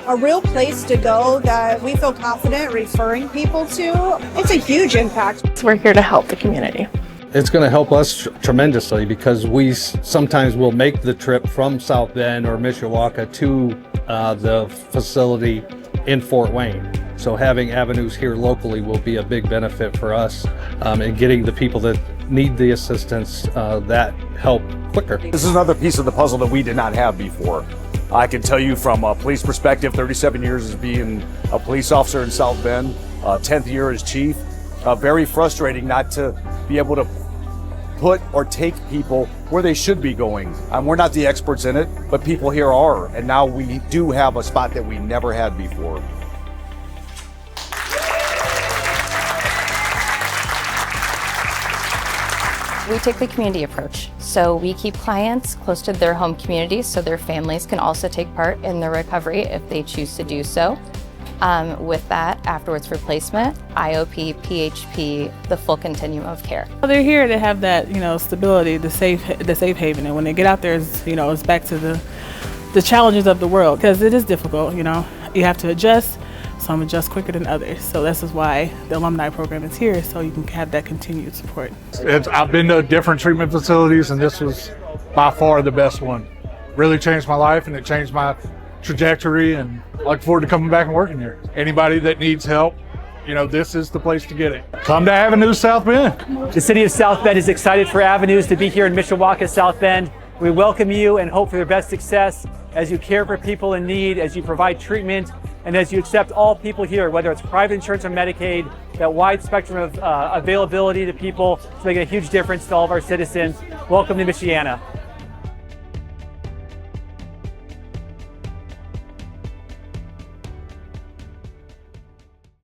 a real place to go that we feel confident referring people to. It's a huge impact. We're here to help the community. It's going to help us tremendously because we sometimes will make the trip from South Bend or Mishawaka to the facility in Fort Wayne. So having avenues here locally will be a big benefit for us in getting the people that need the assistance that help quicker. This is another piece of the puzzle that we did not have before. I can tell you from a police perspective, 37 years as being a police officer in South Bend, 10th year as chief, very frustrating not to be able to put or take people where they should be going. We're not the experts in it, but people here are, and now we do have a spot that we never had before. We take the community approach. So we keep clients close to their home communities so their families can also take part in their recovery if they choose to do so. With that, afterwards replacement, IOP, PHP, the full continuum of care. They're here to have that, stability, the safe haven. And when they get out there, it's back to the challenges of the world, because it is difficult, You have to adjust. Some adjust quicker than others. So this is why the alumni program is here, so you can have that continued support. I've been to different treatment facilities, and this was by far the best one. Really changed my life, and it changed my trajectory, and I look forward to coming back and working here. Anybody that needs help, this is the place to get it. Come to Avenues South Bend. The city of South Bend is excited for Avenues to be here in Mishawaka, South Bend. We welcome you and hope for your best success as you care for people in need, as you provide treatment, and as you accept all people here, whether it's private insurance or Medicaid, that wide spectrum of availability to people to make a huge difference to all of our citizens. Welcome to Michiana.